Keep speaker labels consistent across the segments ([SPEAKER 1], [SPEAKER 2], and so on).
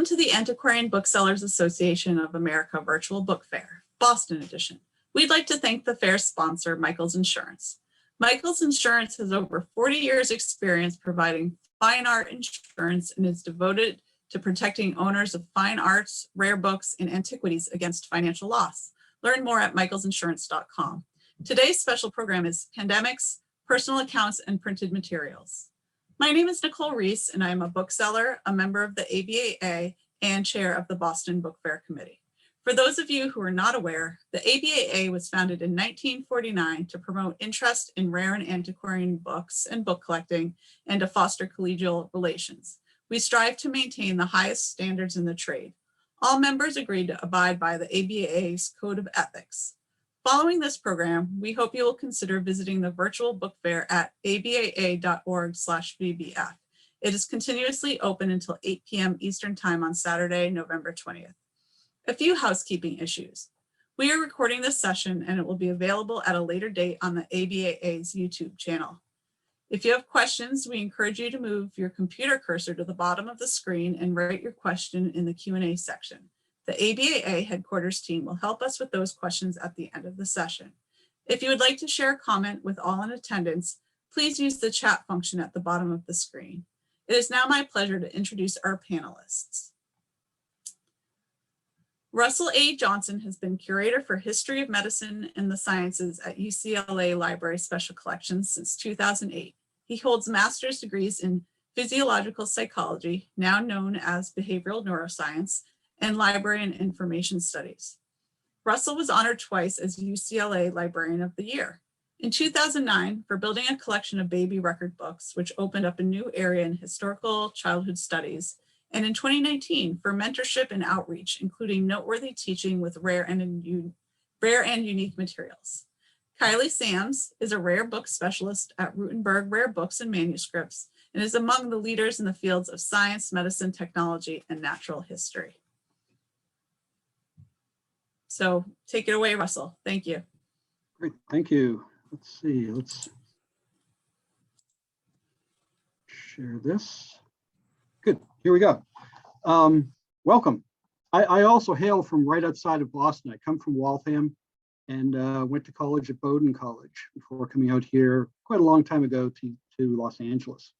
[SPEAKER 1] Welcome to the Antiquarian Booksellers Association of America Virtual Book Fair, Boston edition. We'd like to thank the fair sponsor, Michael's Insurance. Michael's Insurance has over 40 years experience providing fine art insurance and is devoted to protecting owners of fine arts, rare books, and antiquities against financial loss. Learn more at michaelsinsurance.com. Today's special program is Pandemics, Personal Accounts, and Printed Materials. My name is Nicole Reese, and I am a bookseller, a member of the ABAA, and chair of the Boston Book Fair Committee. For those of you who are not aware, the ABAA was founded in 1949 to promote interest in rare and antiquarian books and book collecting and to foster collegial relations. We strive to maintain the highest standards in the trade. All members agreed to abide by the ABAA's Code of Ethics. Following this program, we hope you will consider visiting the virtual book fair at abaa.org/VBF. It is continuously open until 8 p.m. Eastern Time on Saturday, November 20th. A few housekeeping issues. We are recording this session and it will be available at a later date on the ABAA's YouTube channel. If you have questions, we encourage you to move your computer cursor to the bottom of the screen and write your question in the Q&A section. The ABAA headquarters team will help us with those questions at the end of the session. If you would like to share a comment with all in attendance, please use the chat function at the bottom of the screen. It is now my pleasure to introduce our panelists. Russell A. Johnson has been Curator for History of Medicine and the Sciences at UCLA Library Special Collections since 2008. He holds master's degrees in Physiological Psychology, now known as Behavioral Neuroscience, and Library and Information Studies. Russell was honored twice as UCLA Librarian of the Year. In 2009, for building a collection of baby record books, which opened up a new area in historical childhood studies, and in 2019 for mentorship and outreach, including noteworthy teaching with rare and unique materials. Kiley Samz is a rare book specialist at Rootenberg Rare Books Manuscripts and is among the leaders in the fields of science, medicine, technology, and natural history. So take it away, Russell. Thank you.
[SPEAKER 2] Great, thank you. Let's see, let's share this. Good, here we go. Welcome. I also hail from right outside of Boston. I come from Waltham and went to college at Bowdoin College before coming out here quite a long time ago to Los Angeles.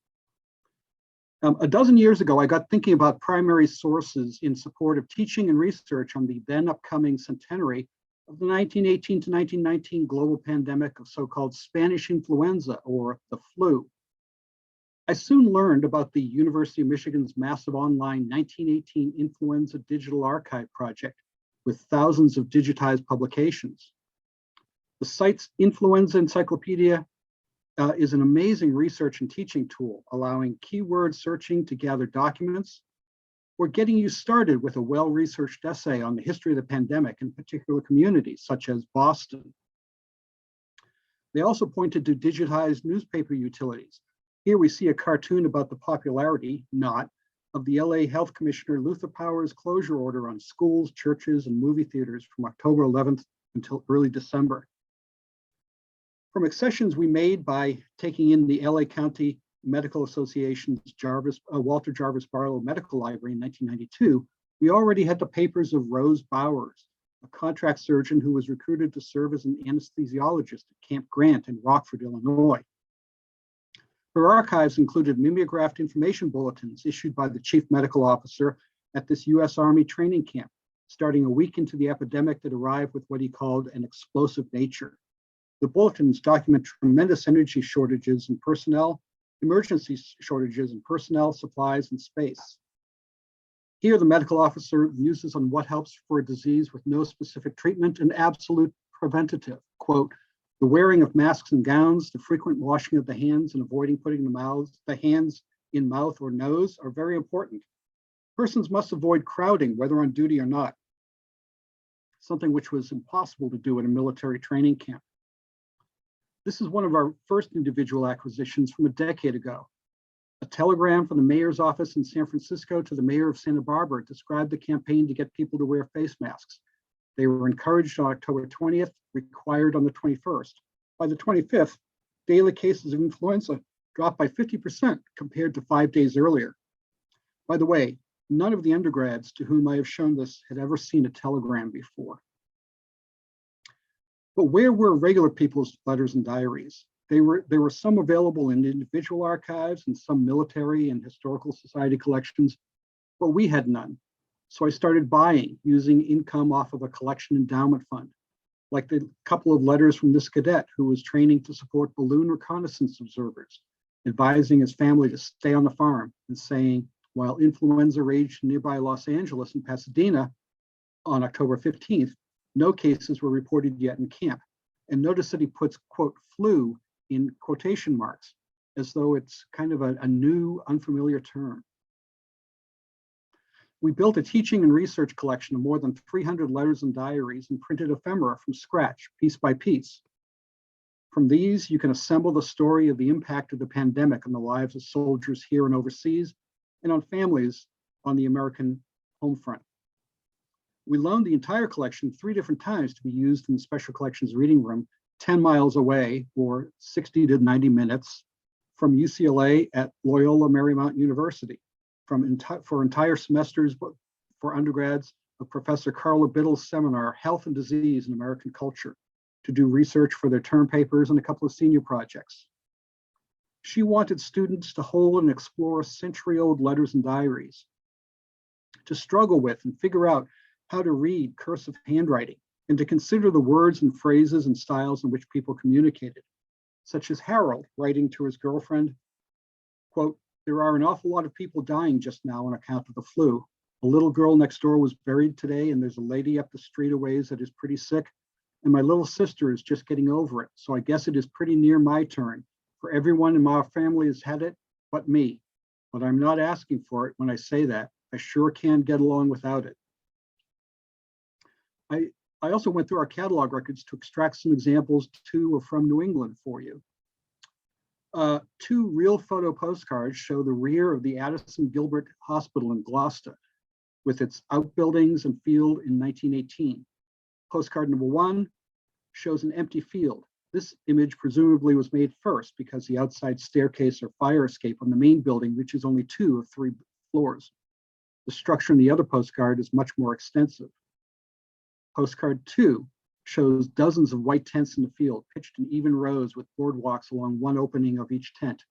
[SPEAKER 2] A dozen years ago, I got thinking about primary sources in support of teaching and research on the then upcoming centenary of the 1918 to 1919 global pandemic of so-called Spanish influenza, or the flu. I soon learned about the University of Michigan's massive online 1918 Influenza Digital Archive project with thousands of digitized publications. The site's Influenza Encyclopedia is an amazing research and teaching tool, allowing keyword searching to gather documents or getting you started with a well-researched essay on the history of the pandemic in particular communities, such as Boston. They also pointed to digitized newspaper utilities. Here we see a cartoon about the popularity, not, of the LA Health Commissioner Luther Powers' closure order on schools, churches, and movie theaters from October 11th until early December. From accessions we made by taking in the LA County Medical Association's Walter Jarvis Barlow Medical Library in 1992, we already had the papers of Rose Bowers, a contract surgeon who was recruited to serve as an anesthesiologist at Camp Grant in Rockford, Illinois. Her archives included mimeographed information bulletins issued by the chief medical officer at this US Army training camp, starting a week into the epidemic that arrived with what he called an explosive nature. The bulletins document tremendous energy shortages in personnel, emergency shortages in personnel, supplies, and space. Here, the medical officer muses on what helps for a disease with no specific treatment and absolute preventative. Quote, the wearing of masks and gowns, the frequent washing of the hands and avoiding putting the hands in mouth or nose are very important. Persons must avoid crowding, whether on duty or not, something which was impossible to do at a military training camp. This is one of our first individual acquisitions from a decade ago. A telegram from the mayor's office in San Francisco to the mayor of Santa Barbara described the campaign to get people to wear face masks. They were encouraged on October 20th, required on the 21st. By the 25th, daily cases of influenza dropped by 50% compared to 5 days earlier. By the way, None of the undergrads to whom I have shown this had ever seen a telegram before. But where were regular people's letters and diaries? There were some available in individual archives and some military and historical society collections, but we had none. So I started buying using income off of a collection endowment fund, like the couple of letters from this cadet who was training to support balloon reconnaissance observers, advising his family to stay on the farm and saying, while influenza raged in nearby Los Angeles and Pasadena on October 15th, no cases were reported yet in camp. And notice that he puts, quote, flu in quotation marks, as though it's kind of a new, unfamiliar term. We built a teaching and research collection of more than 300 letters and diaries and printed ephemera from scratch, piece by piece. From these, you can assemble the story of the impact of the pandemic on the lives of soldiers here and overseas, and on families on the American home front. We loaned the entire collection 3 different times to be used in the Special Collections reading room 10 miles away or 60 to 90 minutes from UCLA at Loyola Marymount University, for entire semesters for undergrads of Professor Carla Biddle's seminar, Health and Disease in American Culture, to do research for their term papers and a couple of senior projects. She wanted students to hold and explore century-old letters and diaries, to struggle with and figure out how to read cursive handwriting, and to consider the words and phrases and styles in which people communicated, such as Harold writing to his girlfriend, quote, "There are an awful lot of people dying just now on account of the flu. A little girl next door was buried today, and there's a lady up the street a ways that is pretty sick, and my little sister is just getting over it, so I guess it is pretty near my turn. For everyone in my family has had it but me. But I'm not asking for it when I say that. I sure can get along without it." I also went through our catalog records to extract some examples to or from New England for you. 2 real photo postcards show the rear of the Addison Gilbert Hospital in Gloucester, with its outbuildings and field in 1918. Postcard number 1 shows an empty field. This image presumably was made first because the outside staircase or fire escape on the main building reaches only 2 of 3 floors. The structure in the other postcard is much more extensive. Postcard 2 shows dozens of white tents in the field, pitched in even rows with boardwalks along one opening of each tent.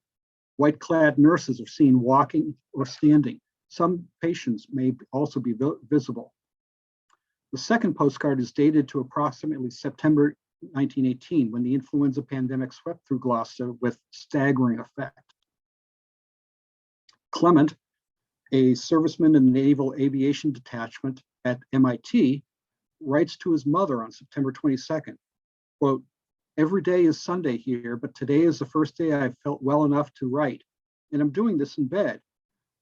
[SPEAKER 2] White-clad nurses are seen walking or standing. Some patients may also be visible. The second postcard is dated to approximately September 1918, when the influenza pandemic swept through Gloucester with staggering effect. Clement, a serviceman in the Naval Aviation Detachment at MIT, writes to his mother on September 22nd, quote, "Every day is Sunday here, but today is the first day I've felt well enough to write, and I'm doing this in bed.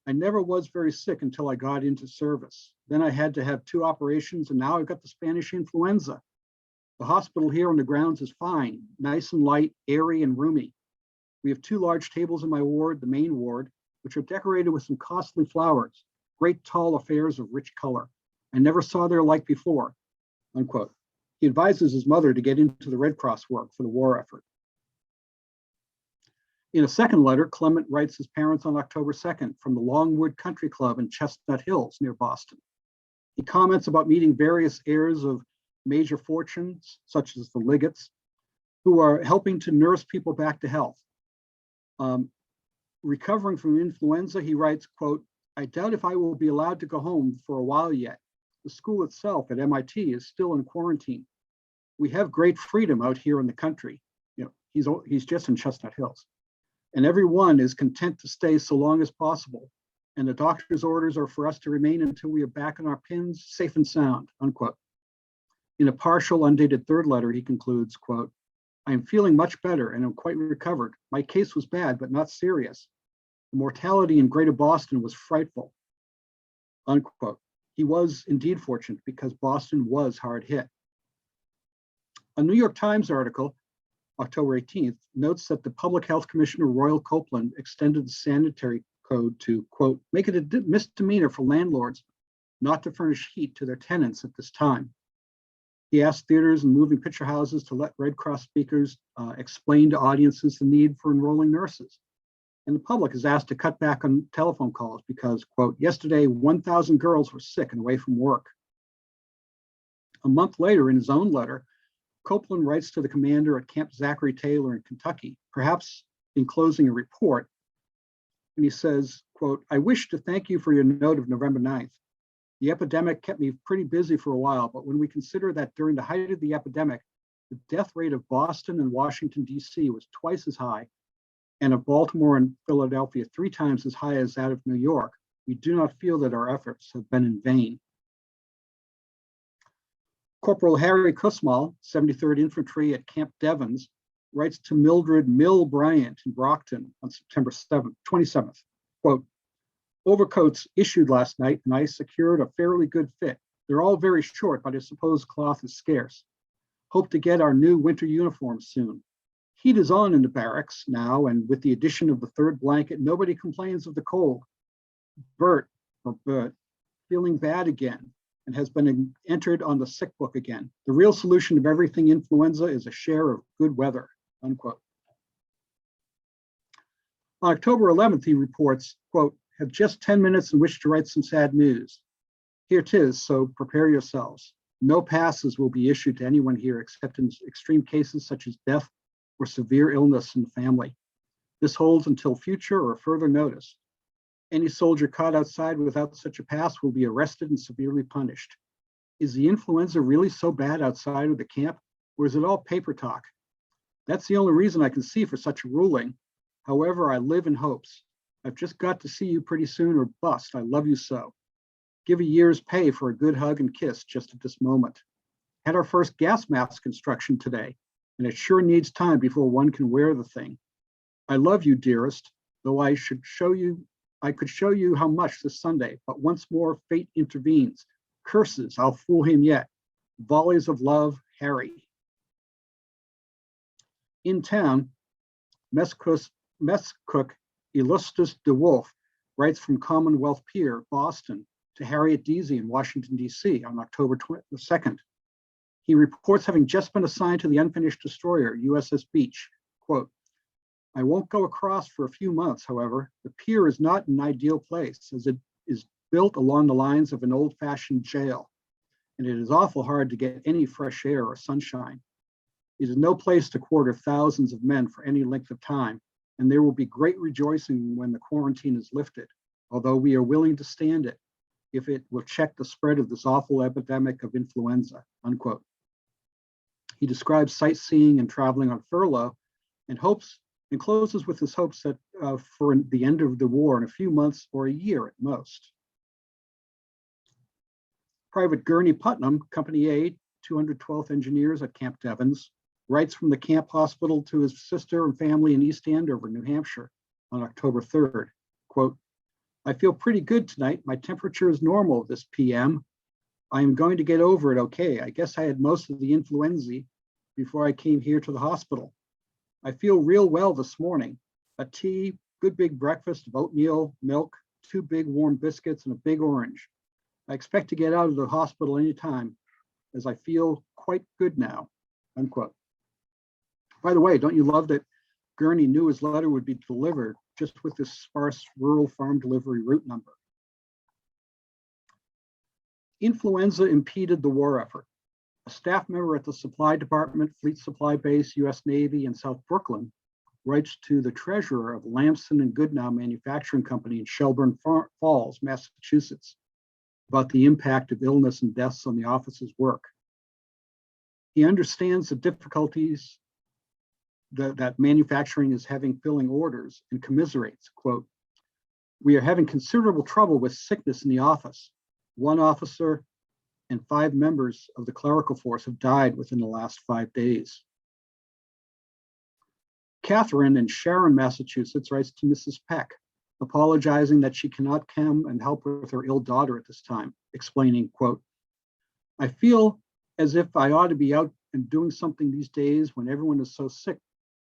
[SPEAKER 2] I never was very sick until I got into service. Then I had to have 2 operations, and now I've got the Spanish influenza. The hospital here on the grounds is fine, nice and light, airy and roomy. We have 2 large tables in my ward, the main ward, which are decorated with some costly flowers, great tall affairs of rich color. I never saw their like before," unquote. He advises his mother to get into the Red Cross work for the war effort. In a second letter, Clement writes his parents on October 2nd from the Longwood Country Club in Chestnut Hills near Boston. He comments about meeting various heirs of major fortunes, such as the Liggetts, who are helping to nurse people back to health. Recovering from influenza, he writes, quote, "I doubt if I will be allowed to go home for a while yet. The school itself at MIT is still in quarantine. We have great freedom out here in the country." You know, he's just in Chestnut Hills. "And everyone is content to stay so long as possible. And the doctor's orders are for us to remain until we are back on our pins, safe and sound," unquote. In a partial, undated third letter, he concludes, quote, "I am feeling much better and am quite recovered. My case was bad, but not serious. The mortality in Greater Boston was frightful," unquote. He was indeed fortunate because Boston was hard hit. A New York Times article, October 18th, notes that the Public Health Commissioner Royal Copeland extended the sanitary code to, quote, "make it a misdemeanor for landlords not to furnish heat to their tenants at this time." He asked theaters and moving picture houses to let Red Cross speakers explain to audiences the need for enrolling nurses. And the public is asked to cut back on telephone calls because, quote, yesterday 1,000 girls were sick and away from work. A month later, in his own letter, Copeland writes to the commander at Camp Zachary Taylor in Kentucky, perhaps enclosing a report. And he says, quote, I wish to thank you for your note of November 9th. The epidemic kept me pretty busy for a while, but when we consider that during the height of the epidemic, the death rate of Boston and Washington, D.C. was twice as high, and of Baltimore and Philadelphia 3 times as high as that of New York, we do not feel that our efforts have been in vain. Corporal Harry Kussmaul, 73rd Infantry at Camp Devens, writes to Mildred Mill Bryant in Brockton on September 27th, quote, overcoats issued last night and I secured a fairly good fit. They're all very short, but I suppose cloth is scarce. Hope to get our new winter uniforms soon. Heat is on in the barracks now, and with the addition of the 3rd blanket, nobody complains of the cold. Bert, feeling bad again and has been entered on the sick book again. The real solution of everything influenza is a share of good weather, unquote. On October 11th, he reports, quote, have just 10 minutes in which to write some sad news. Here 'tis, so prepare yourselves. No passes will be issued to anyone here except in extreme cases such as death or severe illness in the family. This holds until future or further notice. Any soldier caught outside without such a pass will be arrested and severely punished. Is the influenza really so bad outside of the camp, or is it all paper talk? That's the only reason I can see for such a ruling. However, I live in hopes. I've just got to see you pretty soon or bust. I love you so. Give a year's pay for a good hug and kiss just at this moment. Had our first gas mask construction today, and it sure needs time before one can wear the thing. I love you, dearest, though I could show you how much this Sunday, but once more fate intervenes. Curses, I'll fool him yet. Volleys of love, Harry. In town, mess cook Illustus de Wolf writes from Commonwealth Pier, Boston, to Harriet Deasy in Washington, D.C. on October 2nd. He reports having just been assigned to the unfinished destroyer, USS Beach. Quote, I won't go across for a few months, however. The pier is not an ideal place as it is built along the lines of an old-fashioned jail, and it is awful hard to get any fresh air or sunshine. It is no place to quarter thousands of men for any length of time, and there will be great rejoicing when the quarantine is lifted, although we are willing to stand it if it will check the spread of this awful epidemic of influenza, unquote. He describes sightseeing and traveling on furlough and closes with his hopes that for the end of the war in a few months or a year at most. Private Gurney Putnam, Company A, 212th Engineers at Camp Devens, writes from the camp hospital to his sister and family in East Andover, New Hampshire on October 3rd. Quote, I feel pretty good tonight. My temperature is normal this PM. I am going to get over it okay. I guess I had most of the influenza before I came here to the hospital. I feel real well this morning. A tea, good big breakfast of oatmeal, milk, 2 big warm biscuits, and a big orange. I expect to get out of the hospital anytime as I feel quite good now, unquote. By the way, don't you love that Gurney knew his letter would be delivered just with this sparse rural farm delivery route number? Influenza impeded the war effort. A staff member at the Supply Department, Fleet Supply Base, U.S. Navy in South Brooklyn, writes to the treasurer of Lamson and Goodnow Manufacturing Company in Shelburne Falls, Massachusetts, about the impact of illness and deaths on the office's work. He understands the difficulties that manufacturing is having filling orders and commiserates, quote, we are having considerable trouble with sickness in the office. 1 officer and 5 members of the clerical force have died within the last 5 days. Catherine in Sharon, Massachusetts writes to Mrs. Peck, apologizing that she cannot come and help with her ill daughter at this time, explaining, quote, I feel as if I ought to be out and doing something these days when everyone is so sick,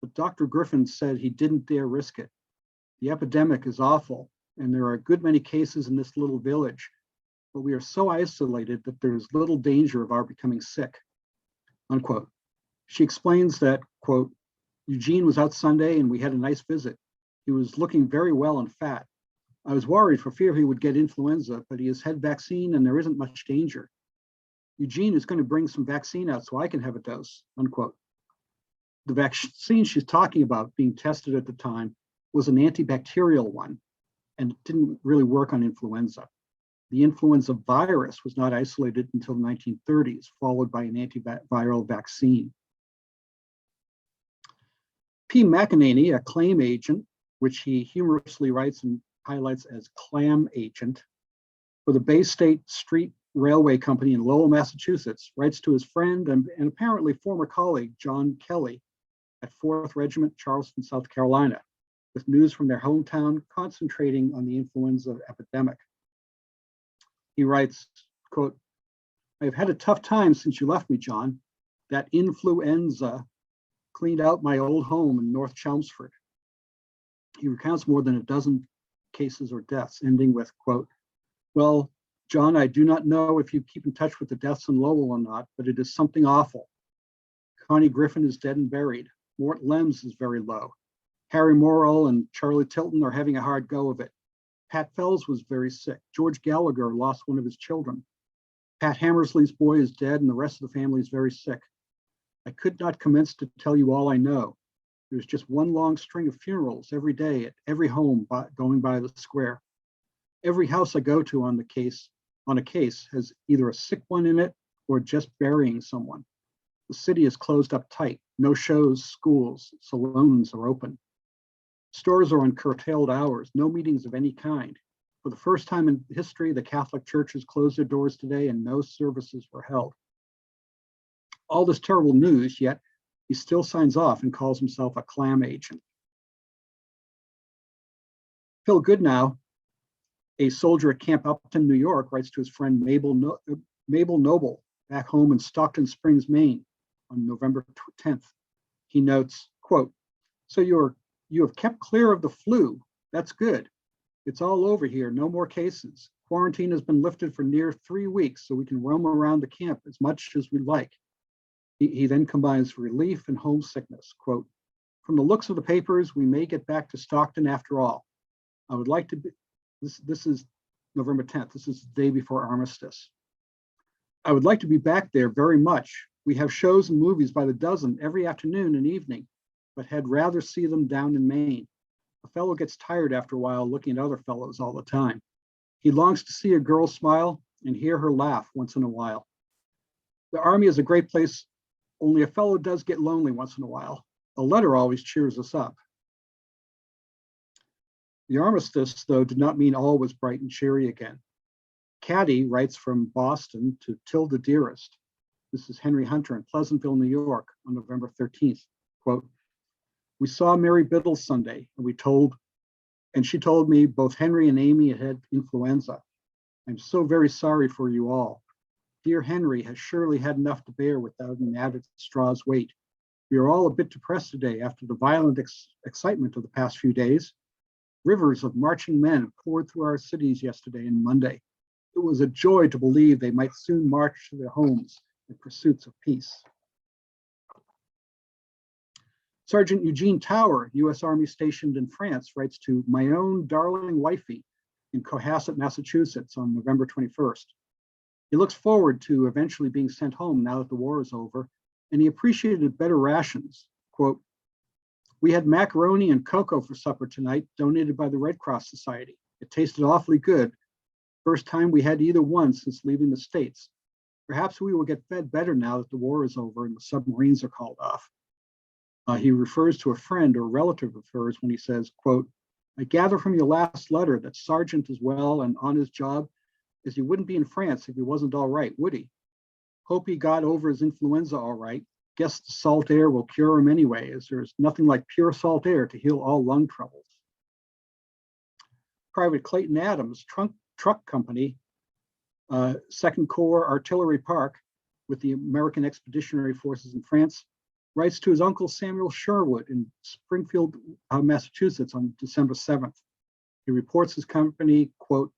[SPEAKER 2] but Dr. Griffin said he didn't dare risk it. The epidemic is awful, and there are a good many cases in this little village, but we are so isolated that there's little danger of our becoming sick, unquote. She explains that, quote, Eugene was out Sunday and we had a nice visit. He was looking very well and fat. I was worried for fear he would get influenza, but he has had vaccine and there isn't much danger. Eugene is going to bring some vaccine out so I can have a dose, unquote. The vaccine she's talking about being tested at the time was an antibacterial one and didn't really work on influenza. The influenza virus was not isolated until the 1930s, followed by an antiviral vaccine. P. McEnany, a claim agent, which he humorously writes and highlights as clam agent, for the Bay State Street Railway Company in Lowell, Massachusetts, writes to his friend and apparently former colleague, John Kelly, at 4th Regiment, Charleston, South Carolina, with news from their hometown concentrating on the influenza epidemic. He writes, quote, "I've had a tough time since you left me, John. That influenza cleaned out my old home in North Chelmsford." He recounts more than a dozen cases or deaths, ending with, quote, "Well, John, I do not know if you keep in touch with the deaths in Lowell or not, but it is something awful. Connie Griffin is dead and buried. Mort Lems is very low. Harry Morrill and Charlie Tilton are having a hard go of it. Pat Fells was very sick. George Gallagher lost one of his children. Pat Hammersley's boy is dead and the rest of the family is very sick. I could not commence to tell you all I know. There's just one long string of funerals every day at every home going by the square. Every house I go to on a case has either a sick one in it or just burying someone. The city is closed up tight. No shows, schools, saloons are open. Stores are on curtailed hours, no meetings of any kind. For the first time in history, the Catholic churches closed their doors today and no services were held. All this terrible news, yet he still signs off and calls himself a clam agent. Phil Goodnow, a soldier at Camp Upton, New York, writes to his friend Mabel Noble back home in Stockton Springs, Maine on November 10th. He notes, quote, "So you have kept clear of the flu. That's good. It's all over here, no more cases. Quarantine has been lifted for near 3 weeks, so we can roam around the camp as much as we like." He then combines relief and homesickness. Quote, "From the looks of the papers, we may get back to Stockton after all. I would like to be," this is November 10th. This is the day before armistice. "I would like to be back there very much. We have shows and movies by the dozen every afternoon and evening, but had rather see them down in Maine. A fellow gets tired after a while looking at other fellows all the time. He longs to see a girl smile and hear her laugh once in a while. The Army is a great place, only a fellow does get lonely once in a while. A letter always cheers us up." The armistice, though, did not mean all was bright and cheery again. Caddy writes from Boston to Tilda Dearest. This is Henry Hunter in Pleasantville, New York on November 13th. Quote, "We saw Mary Biddle Sunday and she told me both Henry and Amy had influenza. I'm so very sorry for you all. Dear Henry has surely had enough to bear without an added straw's weight. We are all a bit depressed today after the violent excitement of the past few days. Rivers of marching men poured through our cities yesterday and Monday. It was a joy to believe they might soon march to their homes in pursuits of peace." Sergeant Eugene Tower, U.S. Army stationed in France, writes to "my own darling wifey" in Cohasset, Massachusetts on November 21st. He looks forward to eventually being sent home now that the war is over, and he appreciated better rations. Quote, "We had macaroni and cocoa for supper tonight, donated by the Red Cross Society. It tasted awfully good. First time we had either one since leaving the States. Perhaps we will get fed better now that the war is over and the submarines are called off." He refers to a friend or relative of hers when he says, quote, "I gather from your last letter that Sergeant is well and on his job, as he wouldn't be in France if he wasn't all right, would he? Hope he got over his influenza all right. Guess the salt air will cure him anyway, as there's nothing like pure salt air to heal all lung troubles." Private Clayton Adams, Truck Company, 2nd Corps Artillery Park with the American Expeditionary Forces in France, writes to his uncle Samuel Sherwood in Springfield, Massachusetts on December 7th. He reports his company, quote,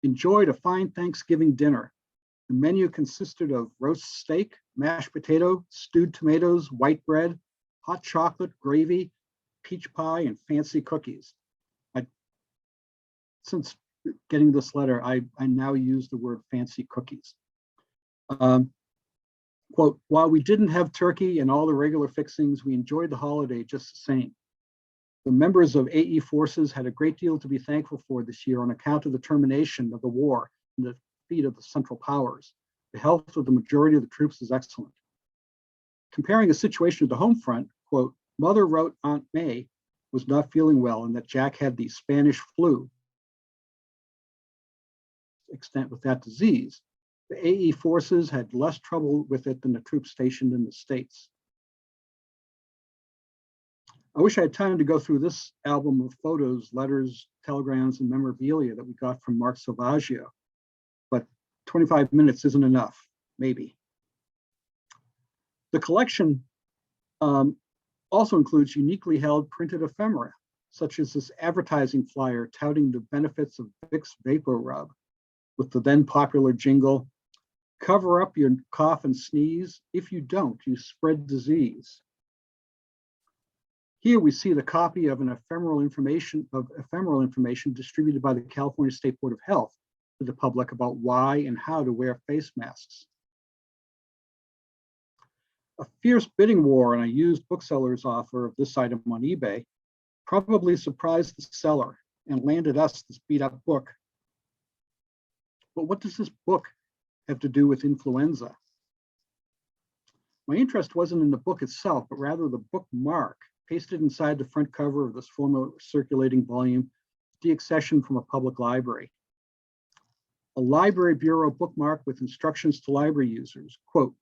[SPEAKER 2] "enjoyed a fine Thanksgiving dinner. The menu consisted of roast steak, mashed potato, stewed tomatoes, white bread, hot chocolate, gravy, peach pie, and fancy cookies. Since getting this letter, I now use the word fancy cookies. Quote, while we didn't have turkey and all the regular fixings, we enjoyed the holiday just the same. The members of AE forces had a great deal to be thankful for this year on account of the termination of the war and the defeat of the Central Powers. The health of the majority of the troops is excellent. Comparing the situation at the home front, quote, Mother wrote Aunt May was not feeling well and that Jack had the Spanish flu. Extent with that disease, the AE forces had less trouble with it than the troops stationed in the States. I wish I had time to go through this album of photos, letters, telegrams, and memorabilia that we got from Mark Salvaggio, but 25 minutes isn't enough, maybe. The collection also includes uniquely held printed ephemera, such as this advertising flyer touting the benefits of Vicks Vapor Rub, with the then popular jingle, cover up your cough and sneeze. If you don't, you spread disease. Here we see the copy of an ephemeral information distributed by the California State Board of Health to the public about why and how to wear face masks. A fierce bidding war on a used bookseller's offer of this item on eBay probably surprised the seller and landed us this beat up book. But what does this book have to do with influenza? My interest wasn't in the book itself, but rather the bookmark pasted inside the front cover of this former circulating volume, Deaccession from a Public Library. A Library Bureau bookmark with instructions to library users, quote,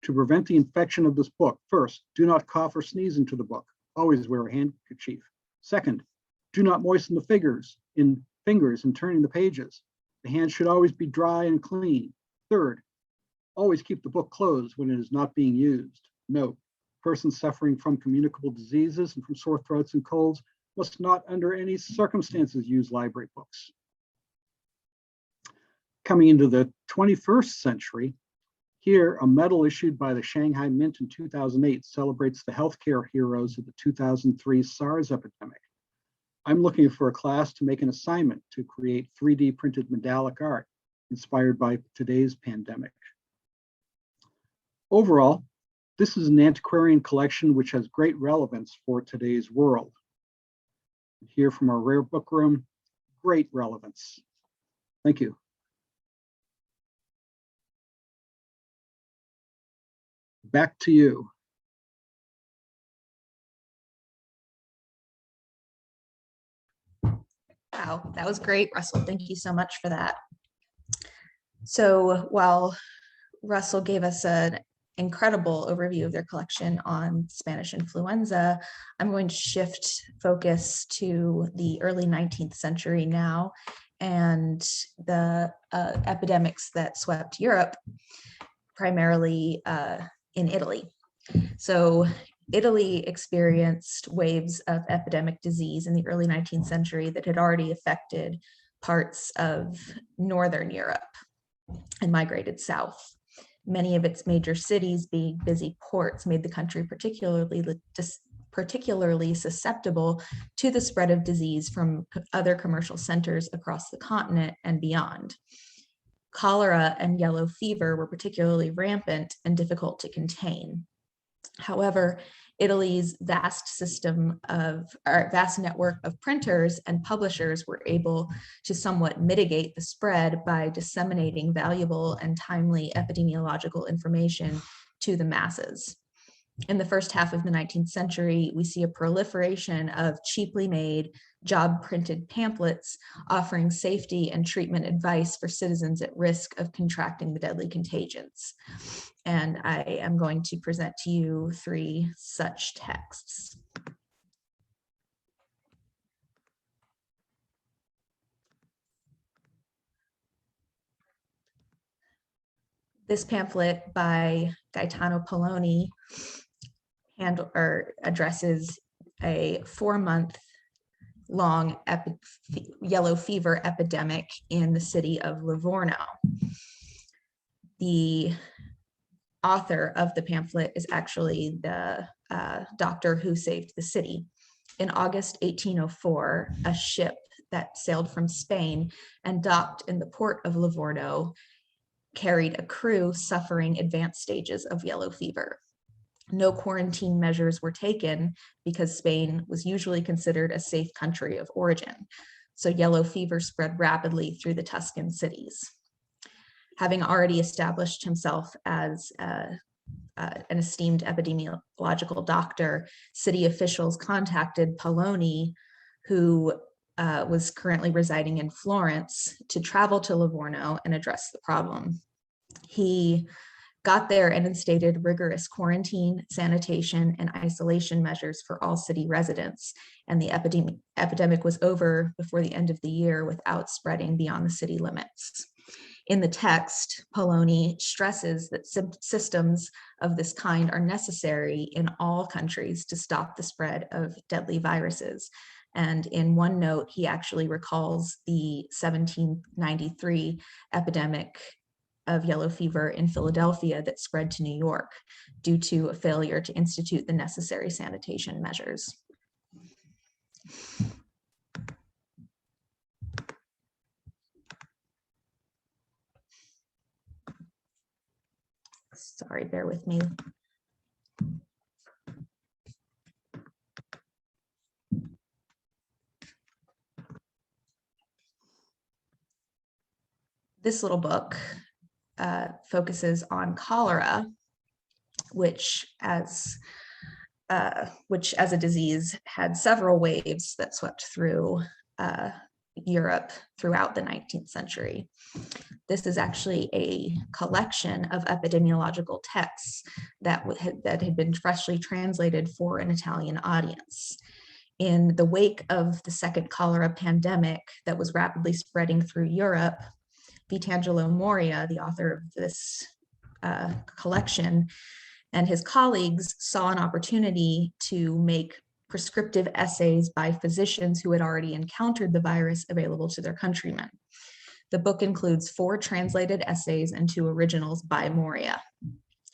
[SPEAKER 2] to prevent the infection of this book, first, do not cough or sneeze into the book. Always wear a handkerchief. Second, do not moisten the fingers in turning the pages. The hands should always be dry and clean. Third, always keep the book closed when it is not being used. Note, persons suffering from communicable diseases and from sore throats and colds must not under any circumstances use library books. Coming into the 21st century, here a medal issued by the Shanghai Mint in 2008 celebrates the healthcare heroes of the 2003 SARS epidemic. I'm looking for a class to make an assignment to create 3D printed medallic art inspired by today's pandemic. Overall, this is an antiquarian collection which has great relevance for today's world. Here from our rare book room, great relevance. Thank you. Back to you.
[SPEAKER 3] Wow, that was great, Russell. Thank you so much for that. So while Russell gave us an incredible overview of their collection on Spanish influenza, I'm going to shift focus to the early 19th century now and the epidemics that swept Europe, primarily in Italy. So Italy experienced waves of epidemic disease in the early 19th century that had already affected parts of Northern Europe and migrated south. Many of its major cities being busy ports made the country particularly susceptible to the spread of disease from other commercial centers across the continent and beyond. Cholera and yellow fever were particularly rampant and difficult to contain. However, Italy's vast network of printers and publishers were able to somewhat mitigate the spread by disseminating valuable and timely epidemiological information to the masses. In the first half of the 19th century, we see a proliferation of cheaply made, job-printed pamphlets offering safety and treatment advice for citizens at risk of contracting the deadly contagions. And I am going to present to you 3 such texts. This pamphlet by Gaetano Poloni addresses a 4-month-long yellow fever epidemic in the city of Livorno. The author of the pamphlet is actually the doctor who saved the city. In August 1804, a ship that sailed from Spain and docked in the port of Livorno carried a crew suffering advanced stages of yellow fever. No quarantine measures were taken because Spain was usually considered a safe country of origin. So yellow fever spread rapidly through the Tuscan cities. Having already established himself as an esteemed epidemiological doctor, city officials contacted Poloni, who was currently residing in Florence, to travel to Livorno and address the problem. He got there and instated rigorous quarantine, sanitation, and isolation measures for all city residents, and the epidemic was over before the end of the year without spreading beyond the city limits. In the text, Poloni stresses that systems of this kind are necessary in all countries to stop the spread of deadly viruses. And in one note, he actually recalls the 1793 epidemic of yellow fever in Philadelphia that spread to New York due to a failure to institute the necessary sanitation measures. Sorry, bear with me. This little book focuses on cholera, which as a disease had several waves that swept through Europe throughout the 19th century. This is actually a collection of epidemiological texts that had been freshly translated for an Italian audience. In the wake of the second cholera pandemic that was rapidly spreading through Europe, Vitangelo Moria, the author of this collection, and his colleagues saw an opportunity to make prescriptive essays by physicians who had already encountered the virus available to their countrymen. The book includes 4 translated essays and 2 originals by Moria.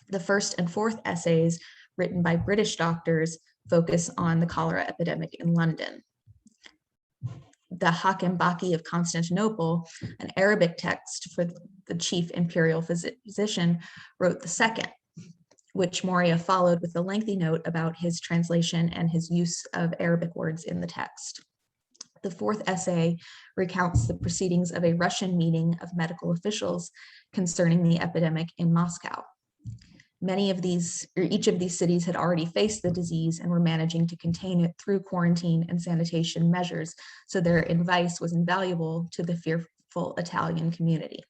[SPEAKER 3] The first and fourth essays, written by British doctors, focus on the cholera epidemic in London. The Hakim Baki of Constantinople, an Arabic text for the chief imperial physician, wrote the second, which Moria followed with a lengthy note about his translation and his use of Arabic words in the text. The fourth essay recounts the proceedings of a Russian meeting of medical officials concerning the epidemic in Moscow. Each of these cities had already faced the disease and were managing to contain it through quarantine and sanitation measures, so their advice was invaluable to the fearful Italian community.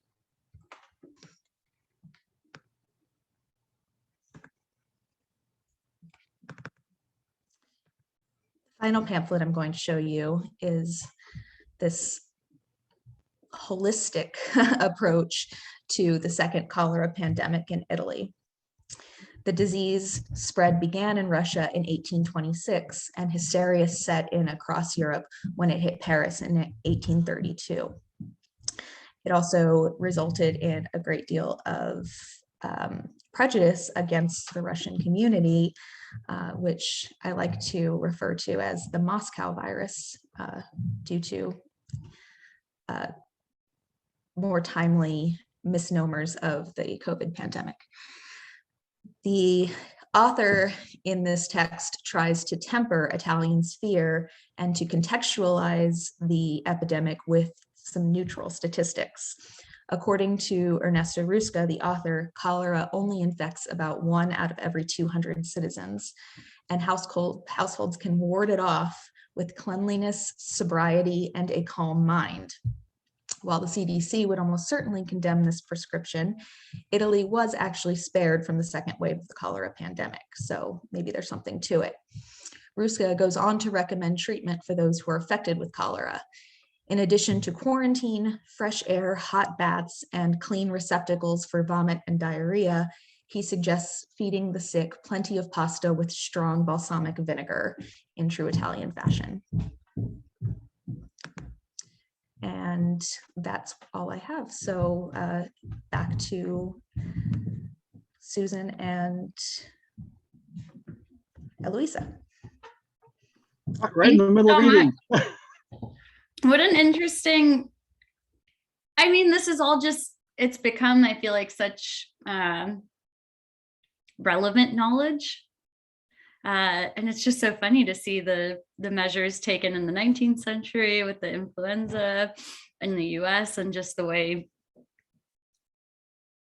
[SPEAKER 3] The final pamphlet I'm going to show you is this holistic approach to the second cholera pandemic in Italy. The disease spread began in Russia in 1826, and hysteria set in across Europe when it hit Paris in 1832. It also resulted in a great deal of prejudice against the Russian community, which I like to refer to as the Moscow virus, due to more timely misnomers of the COVID pandemic. The author in this text tries to temper Italians' fear and to contextualize the epidemic with some neutral statistics. According to Ernesto Rusca, the author, cholera only infects about 1 out of every 200 citizens, and households can ward it off with cleanliness, sobriety, and a calm mind. While the CDC would almost certainly condemn this prescription, Italy was actually spared from the second wave of the cholera pandemic, so maybe there's something to it. Rusca goes on to recommend treatment for those who are affected with cholera. In addition to quarantine, fresh air, hot baths, and clean receptacles for vomit and diarrhea, he suggests feeding the sick plenty of pasta with strong balsamic vinegar in true Italian fashion. And that's all I have. So back to Susan and Eloisa.
[SPEAKER 2] Right in the middle of
[SPEAKER 4] so
[SPEAKER 2] eating.
[SPEAKER 4] What an interesting, I mean, this is all just, it's become, I feel like, such relevant knowledge. And it's just so funny to see the measures taken in the 19th century with the influenza in the US, and just the way,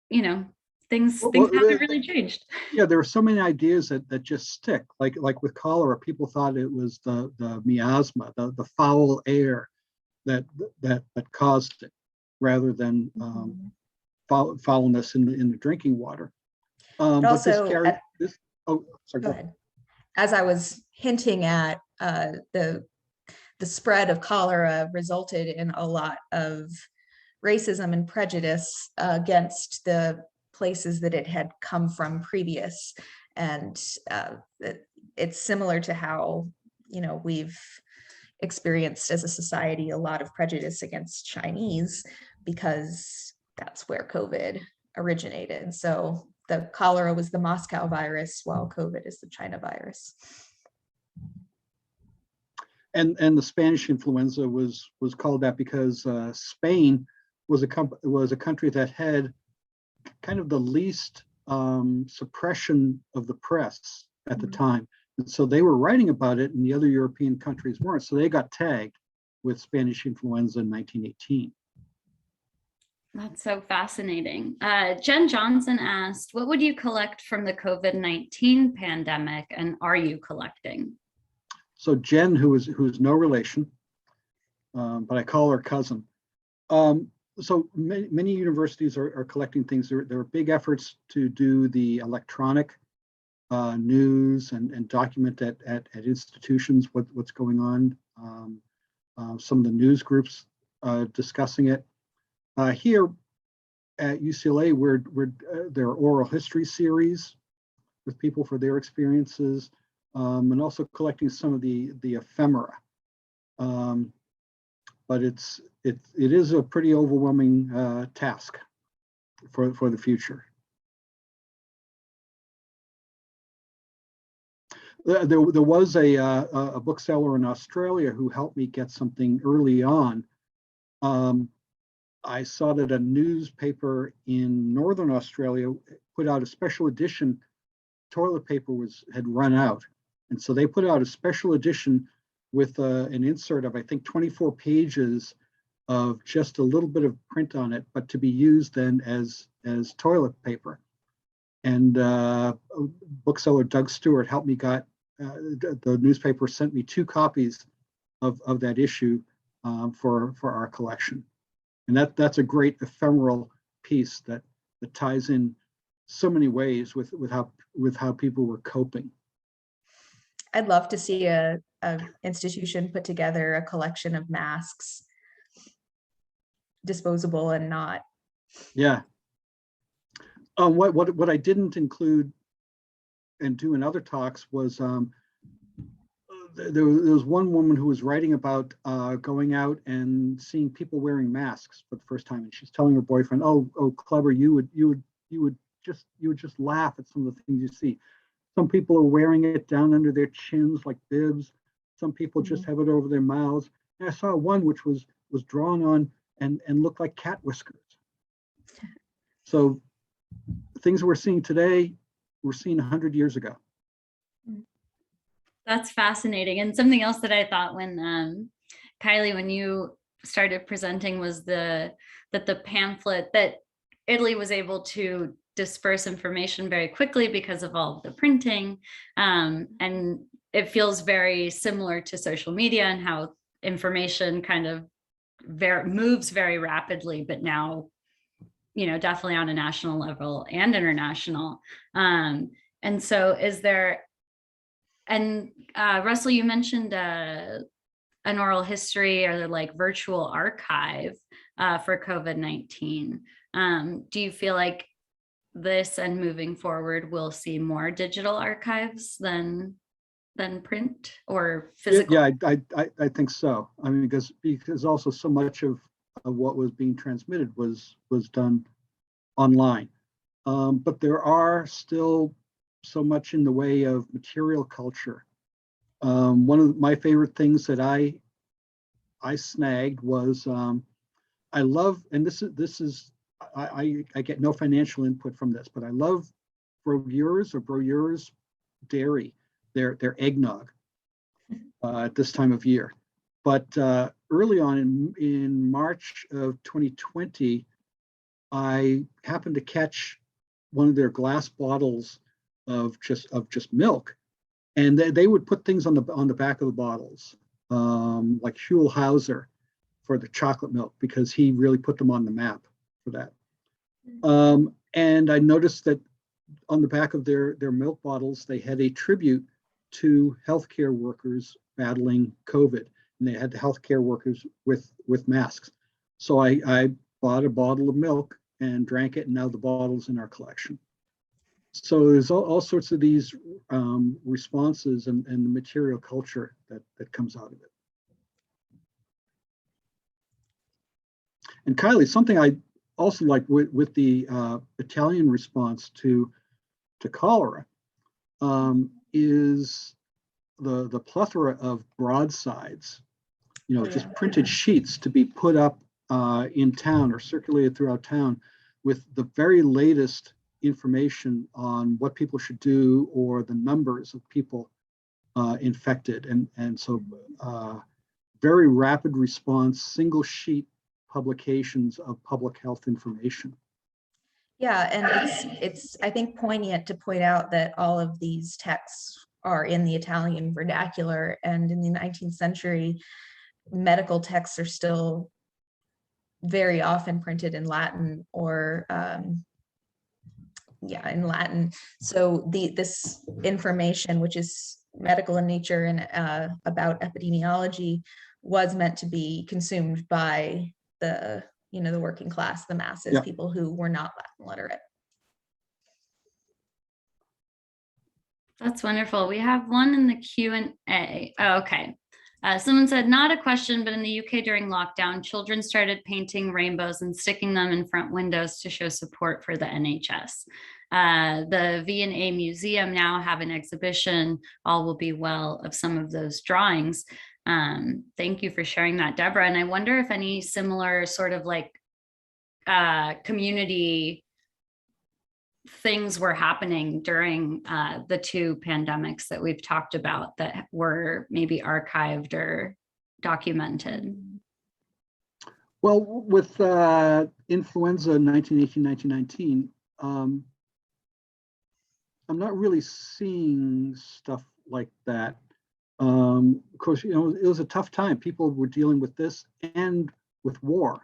[SPEAKER 4] you know, things haven't really changed.
[SPEAKER 2] Yeah, there are so many ideas that just stick. Like with cholera, people thought it was the miasma, the foul air that caused it, rather than foulness in the drinking water. But
[SPEAKER 3] also,
[SPEAKER 2] oh, sorry,
[SPEAKER 3] go ahead. As I was hinting at, the spread of cholera resulted in a lot of racism and prejudice against the places that it had come from previous. And it's similar to how, you know, we've experienced as a society a lot of prejudice against Chinese, because that's where COVID originated. So the cholera was the Moscow virus, while COVID is the China virus.
[SPEAKER 2] And the Spanish influenza was called that because Spain was a country that had kind of the least suppression of the press at the time. And so they were writing about it, and the other European countries weren't. So they got tagged with Spanish influenza in 1918.
[SPEAKER 4] That's so fascinating. Jen Johnson asked, what would you collect from the COVID-19 pandemic, and are you collecting?
[SPEAKER 2] So Jen, who's no relation, but I call her cousin. So many universities are collecting things. There are big efforts to do the electronic news and document at institutions what's going on. Some of the news groups discussing it. Here at UCLA, there are oral history series with people for their experiences, and also collecting some of the ephemera. But it is a pretty overwhelming task for the future. There was a bookseller in Australia who helped me get something early on. I saw that a newspaper in Northern Australia put out a special edition. Toilet paper had run out, and so they put out a special edition with an insert of, I think, 24 pages of just a little bit of print on it, but to be used then as toilet paper. And bookseller Doug Stewart helped me the newspaper sent me 2 copies of that issue for our collection. And that's a great ephemeral piece that ties in so many ways with how people were coping.
[SPEAKER 3] I'd love to see a institution put together a collection of masks, disposable and not.
[SPEAKER 2] Yeah. What I didn't include and do in other talks was there was one woman who was writing about going out and seeing people wearing masks for the first time, and she's telling her boyfriend, "Oh, clever! You would just laugh at some of the things you see. Some people are wearing it down under their chins like bibs. Some people just have it over their mouths. And I saw one which was drawn on and looked like cat whiskers. So things we're seeing today, we're seeing 100 years ago."
[SPEAKER 4] That's fascinating. And something else that I thought when Kiley, when you started presenting, was that the pamphlet, that Italy was able to disperse information very quickly because of all of the printing. And it feels very similar to social media and how information kind of moves very rapidly, but now, you know, definitely on a national level and international. And so is there, and Russell, you mentioned an oral history or like virtual archive for COVID-19. Do you feel like this and moving forward we'll see more digital archives than print or physical?
[SPEAKER 2] Yeah, I think so. I mean, because also so much of what was being transmitted was done online. But there are still so much in the way of material culture One of my favorite things that I snagged was I love, and this is I get no financial input from this, but I love Broeur's dairy, their eggnog at this time of year. But early on in March of 2020, I happened to catch one of their glass bottles of just milk, and they would put things on the back of the bottles, like Huell Hauser for the chocolate milk, because he really put them on the map for that. And I noticed that on the back of their milk bottles, they had a tribute to healthcare workers battling COVID, and they had the healthcare workers with masks. So I bought a bottle of milk and drank it, and now the bottle's in our collection. So there's all sorts of these responses and the material culture that comes out of it. And Kiley, something I also like with the Italian response to cholera is the plethora of broadsides, just printed sheets to be put up in town or circulated throughout town with the very latest information on what people should do or the numbers of people infected. And so very rapid response, single sheet publications of public health information.
[SPEAKER 3] Yeah, and it's I think poignant to point out that all of these texts are in the Italian vernacular, and in the 19th century, medical texts are still very often printed in Latin or in Latin. So this information, which is medical in nature and about epidemiology, was meant to be consumed by the working class, the masses, people who were not Latin literate.
[SPEAKER 4] That's wonderful. We have one in the Q&A. Oh, okay. Someone said, not a question, but in the UK during lockdown, children started painting rainbows and sticking them in front windows to show support for the NHS. The V&A Museum now have an exhibition, All Will Be Well, of some of those drawings. Thank you for sharing that, Deborah. And I wonder if any similar sort of like community things were happening during the two pandemics that we've talked about that were maybe archived or documented.
[SPEAKER 2] Well, with influenza 1918-1919, I'm not really seeing stuff like that. Of course, it was a tough time. People were dealing with this and with war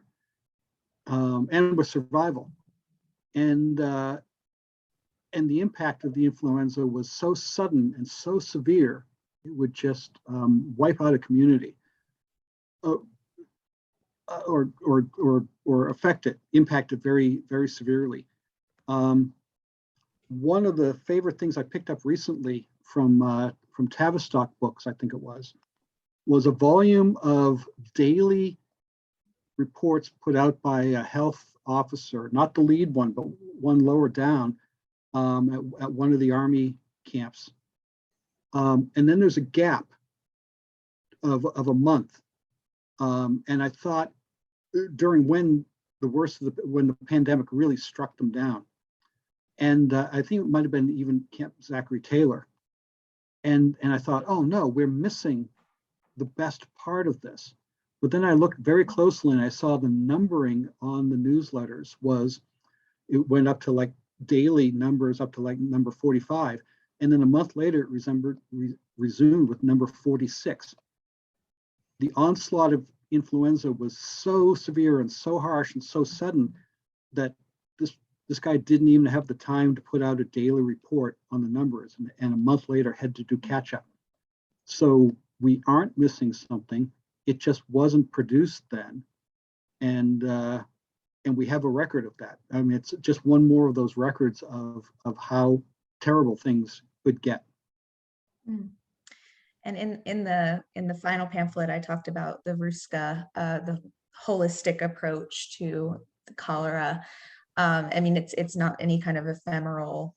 [SPEAKER 2] and with survival. And the impact of the influenza was so sudden and so severe, it would just wipe out a community, or impact it very, very severely. One of the favorite things I picked up recently from Tavistock Books, I think it was a volume of daily reports put out by a health officer, not the lead one, but one lower down, at one of the Army camps. And then there's a gap of a month. And I thought during when the pandemic really struck them down. And I think it might have been even Camp Zachary Taylor. And I thought, oh no, we're missing the best part of this. But then I looked very closely and I saw the numbering on the newsletters it went up to like daily numbers up to like number 45. And then a month later, it resumed with number 46. The onslaught of influenza was so severe and so harsh and so sudden that this guy didn't even have the time to put out a daily report on the numbers, and a month later had to do catch up. So we aren't missing something. It just wasn't produced then. And we have a record of that. I mean, it's just one more of those records of how terrible things could get.
[SPEAKER 3] And in the final pamphlet, I talked about the Ruska, the holistic approach to the cholera. I mean, it's not any kind of ephemeral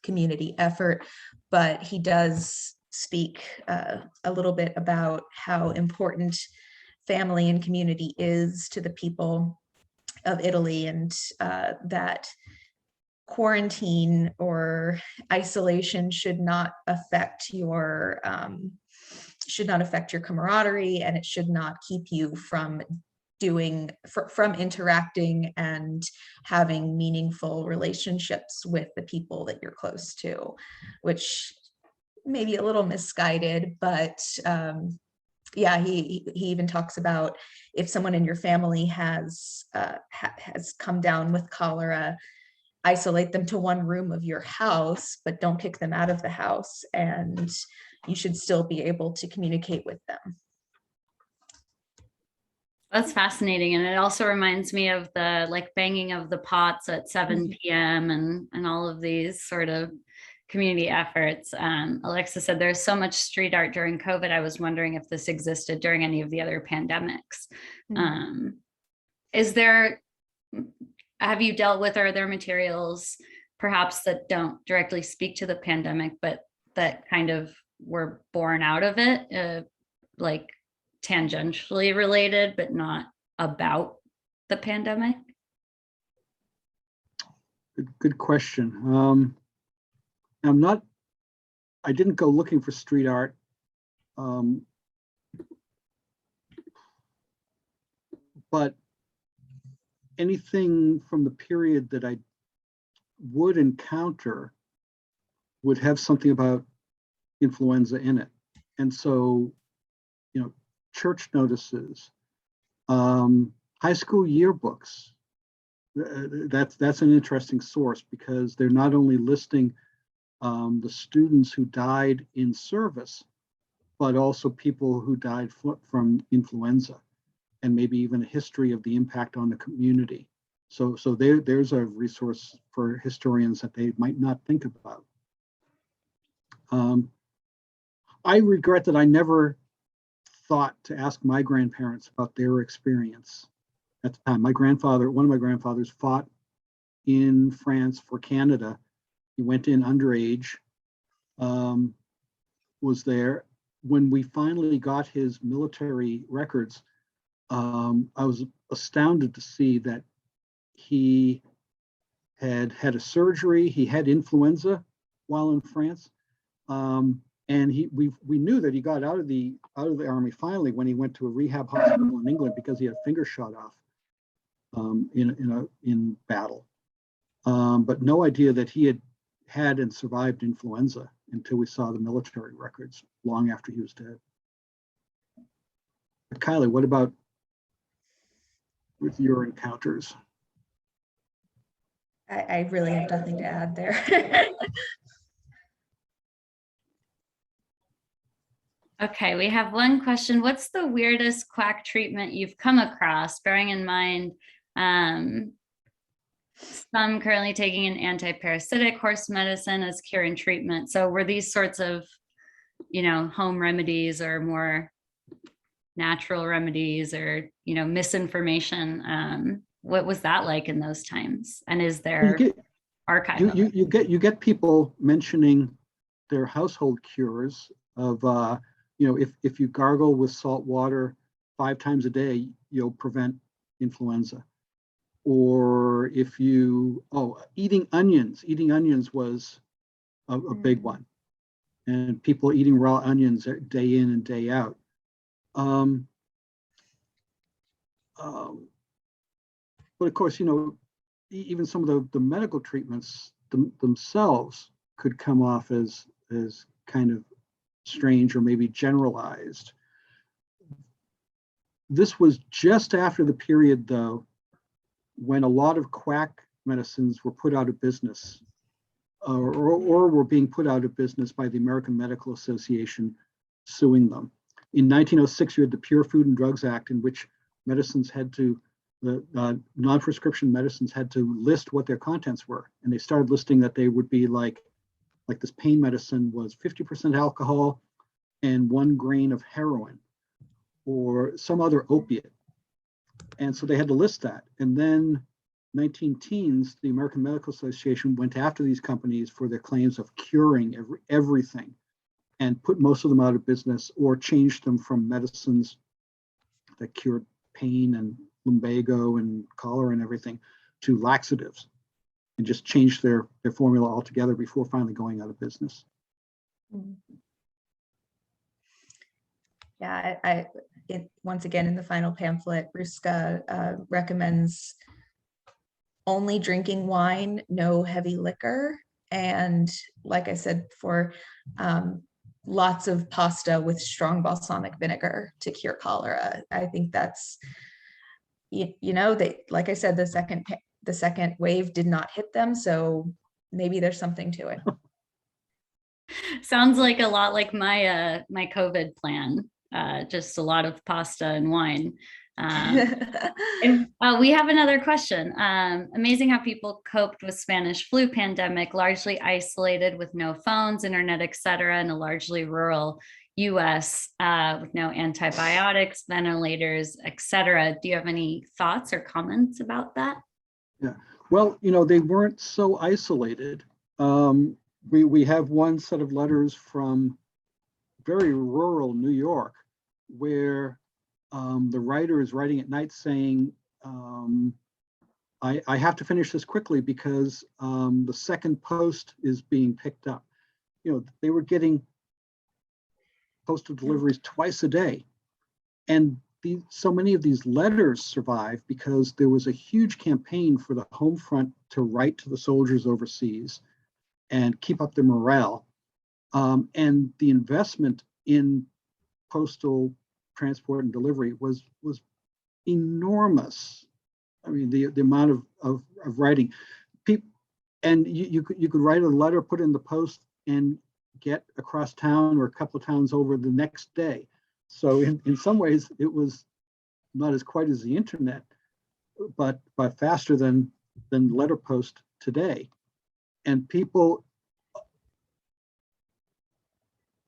[SPEAKER 3] community effort, but he does speak a little bit about how important family and community is to the people of Italy, and that quarantine or isolation should not affect your camaraderie, and it should not keep you from interacting and having meaningful relationships with the people that you're close to, which may be a little misguided, but yeah, he even talks about if someone in your family has come down with cholera, isolate them to one room of your house, but don't kick them out of the house, and you should still be able to communicate with them.
[SPEAKER 4] That's fascinating. And it also reminds me of the like banging of the pots at 7 p.m. and all of these sort of community efforts. Alexa said there's so much street art during COVID. I was wondering if this existed during any of the other pandemics. Have you dealt with, are there materials perhaps that don't directly speak to the pandemic, but that kind of were born out of it, like tangentially related, but not about the pandemic?
[SPEAKER 2] Good question. I didn't go looking for street art. But anything from the period that I would encounter would have something about influenza in it. And so, you know, church notices, high school yearbooks, that's an interesting source, because they're not only listing the students who died in service, but also people who died from influenza, and maybe even a history of the impact on the community. So there's a resource for historians that they might not think about. I regret that I never thought to ask my grandparents about their experience at the time. One of my grandfathers fought in France for Canada. He went in underage, was there. When we finally got his military records, I was astounded to see that he had had a surgery. He had influenza while in France, and we knew that he got out of the army finally when he went to a rehab hospital in England because he had a finger shot off in battle, but no idea that he had and survived influenza until we saw the military records long after he was dead. But Kiley, what about with your encounters?
[SPEAKER 3] I really have nothing to add there.
[SPEAKER 4] Okay, we have one question. What's the weirdest quack treatment you've come across, bearing in mind some currently taking an anti-parasitic horse medicine as cure and treatment? So were these sorts of, home remedies or more natural remedies, or, misinformation? What was that like in those times? And is there archive?
[SPEAKER 2] You get people mentioning their household cures of, if you gargle with salt water 5 times a day, you'll prevent influenza. Or if you, eating onions was a big one. And people eating raw onions day in and day out. But of course, even some of the medical treatments themselves could come off as kind of strange or maybe generalized. This was just after the period, though, when a lot of quack medicines were put out of business, or were being put out of business by the American Medical Association suing them. In 1906, you had the Pure Food and Drugs Act, in which medicines had to, the non-prescription medicines had to list what their contents were. And they started listing that they would be like this pain medicine was 50% alcohol and 1 grain of heroin or some other opiate. And so they had to list that. And then 19-teens, the American Medical Association went after these companies for their claims of curing everything. and put most of them out of business or changed them from medicines that cured pain and lumbago and cholera and everything to laxatives, and just changed their formula altogether before finally going out of business.
[SPEAKER 3] Yeah, once again, in the final pamphlet, Ruska recommends only drinking wine, no heavy liquor. And like I said before, lots of pasta with strong balsamic vinegar to cure cholera. I think that's, like I said, the second wave did not hit them. So maybe there's something to it.
[SPEAKER 4] Sounds like a lot like my my COVID plan. Just a lot of pasta and wine. And we have another question. Amazing how people coped with Spanish flu pandemic, largely isolated with no phones, internet, etc., in a largely rural US with no antibiotics, ventilators, etc. Do you have any thoughts or comments about that?
[SPEAKER 2] Yeah, well, they weren't so isolated. We have one set of letters from very rural New York where the writer is writing at night saying, I have to finish this quickly because the second post is being picked up. They were getting postal deliveries twice a day. And so many of these letters survived because there was a huge campaign for the home front to write to the soldiers overseas and keep up their morale. And the investment in postal transport and delivery was enormous. I mean, the amount of writing. And you could write a letter, put it in the post, and get across town or a couple of towns over the next day. So in some ways, it was not as quite as the internet, but faster than letter post today. And people,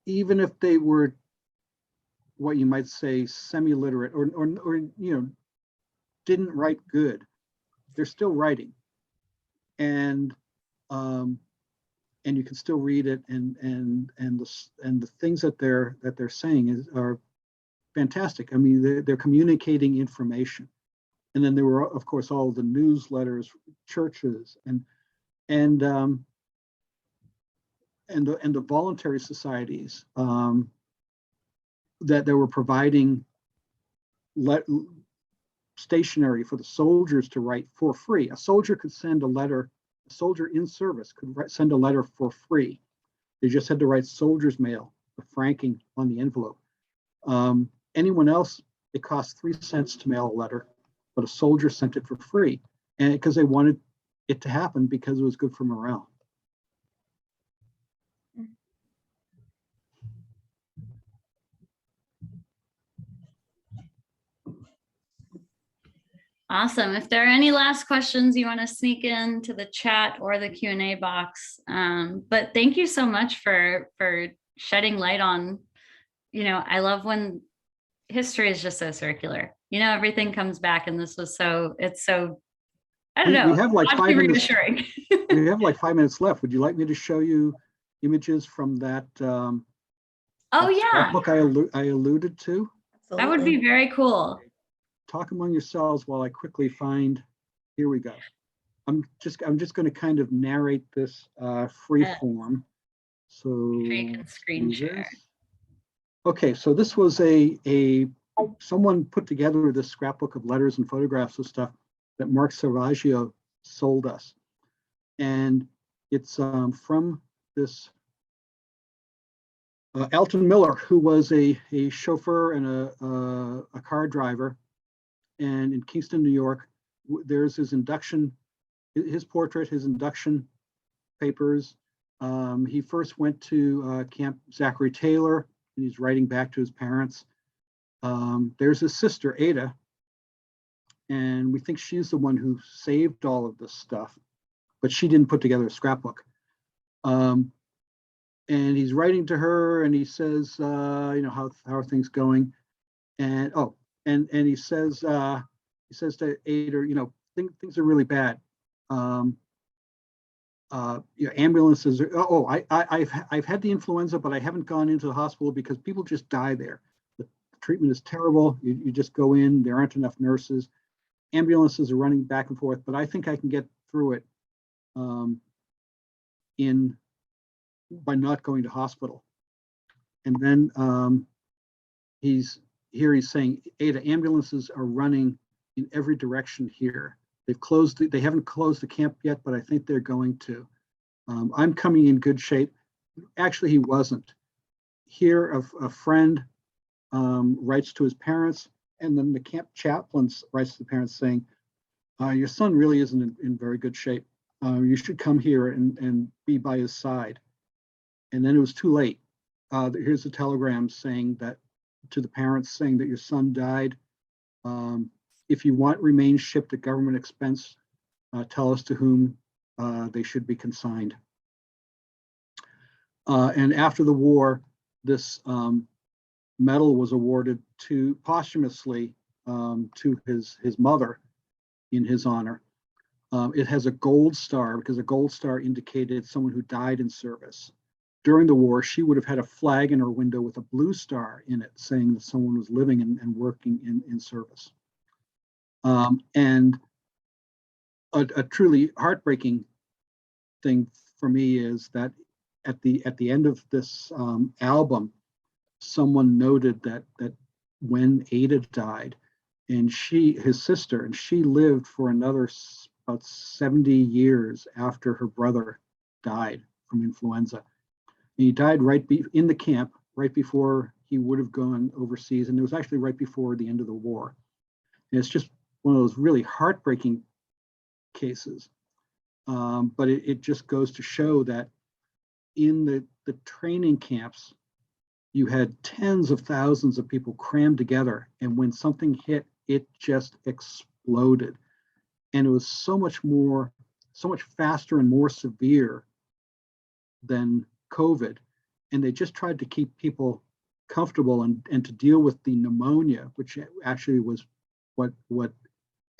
[SPEAKER 2] even if they were what you might say semi-literate or didn't write good, they're still writing, and you can still read it, and the things that they're saying are fantastic. I mean, they're communicating information. And then there were, of course, all the newsletters, churches, and the voluntary societies that they were providing stationery for the soldiers to write for free. A soldier could send a letter. A soldier in service could send a letter for free. They just had to write soldier's mail, the franking on the envelope. Anyone else, it cost 3 cents to mail a letter, but a soldier sent it for free, and because they wanted it to happen because it was good for morale.
[SPEAKER 4] Awesome. If there are any last questions you want to sneak into the chat or the Q&A box, but thank you so much for shedding light on, I love when history is just so circular. Everything comes back, and this was it's so, I don't know.
[SPEAKER 2] We have like 5 minutes. We have like 5 minutes left. Would you like me to show you images from that?
[SPEAKER 4] Yeah.
[SPEAKER 2] Book I alluded to?
[SPEAKER 3] Absolutely.
[SPEAKER 4] That would be very cool.
[SPEAKER 2] Talk among yourselves while I quickly find. Here we go. I'm just going to kind of narrate this free form. So
[SPEAKER 4] You can screen share.
[SPEAKER 2] Okay, so this was someone put together this scrapbook of letters and photographs of stuff that Mark Servaggio sold us, and it's from this Alton Miller, who was a chauffeur and a car driver. And in Kingston, New York, there's his induction, his portrait, his induction papers. He first went to Camp Zachary Taylor, and he's writing back to his parents. There's his sister, Ada, and we think she's the one who saved all of this stuff, but she didn't put together a scrapbook. And he's writing to her, and he says, how are things going? And and he says to Ada, things are really bad. ambulances. I've had the influenza, but I haven't gone into the hospital because people just die there. The treatment is terrible. You just go in, there aren't enough nurses. Ambulances are running back and forth, but I think I can get through it by not going to hospital. And then he's saying, Ada, ambulances are running in every direction here. They haven't closed the camp yet, but I think they're going to. I'm coming in good shape. Actually, he wasn't. Here, a friend writes to his parents, and then the camp chaplain writes to the parents saying, your son really isn't in very good shape. You should come here and be by his side. And then it was too late. Here's a telegram saying that to the parents saying that your son died. If you want remains shipped at government expense, tell us to whom they should be consigned. And after the war, this medal was awarded posthumously to his mother in his honor. It has a gold star because a gold star indicated someone who died in service. During the war, she would have had a flag in her window with a blue star in it saying that someone was living and working in service. And a truly heartbreaking thing for me is that at the end of this album, someone noted that when Ada died, and his sister, and she lived for another about 70 years after her brother died from influenza. And he died in the camp right before he would have gone overseas, and it was actually right before the end of the war. And it's just one of those really heartbreaking cases. But it just goes to show that in the training camps, you had tens of thousands of people crammed together. And when something hit, it just exploded. And it was so much faster and more severe than COVID. And they just tried to keep people comfortable and to deal with the pneumonia, which actually was what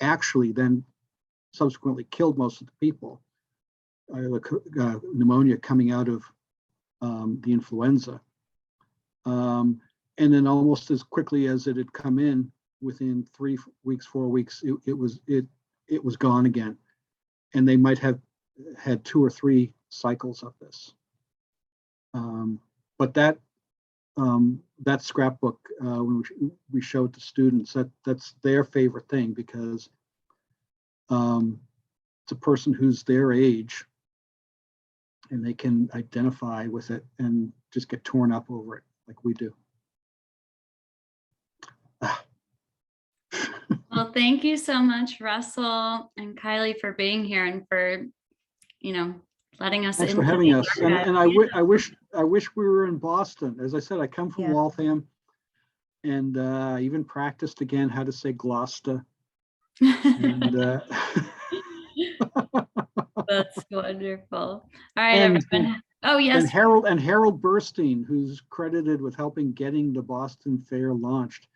[SPEAKER 2] actually then subsequently killed most of the people. Pneumonia coming out of the influenza. And then almost as quickly as it had come in, within 3 weeks, 4 weeks, it was gone again. And they might have had 2 or 3 cycles of this. But that scrapbook, when we show it to students, that's their favorite thing, because it's a person who's their age and they can identify with it and just get torn up over it like we do.
[SPEAKER 4] Well, thank you so much, Russell and Kiley, for being here and for, letting us.
[SPEAKER 2] Thanks for having us. And I wish we were in Boston. As I said, I come from Waltham, and even practiced again how to say Gloucester. And,
[SPEAKER 4] that's wonderful. All right, everyone. Oh, yes.
[SPEAKER 2] And Harold Burstein, who's credited with helping getting the Boston Fair launched.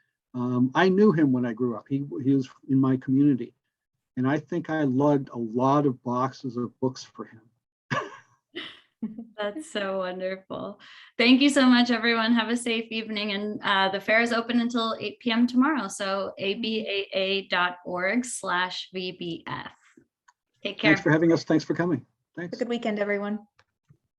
[SPEAKER 2] I knew him when I grew up. He was in my community, and I think I lugged a lot of boxes of books for him.
[SPEAKER 4] That's so wonderful. Thank you so much, everyone. Have a safe evening. And the fair is open until 8 p.m. tomorrow. So abaa.org/VBF. Take care.
[SPEAKER 2] Thanks for having us. Thanks for coming. Thanks.
[SPEAKER 3] Have a good weekend, everyone.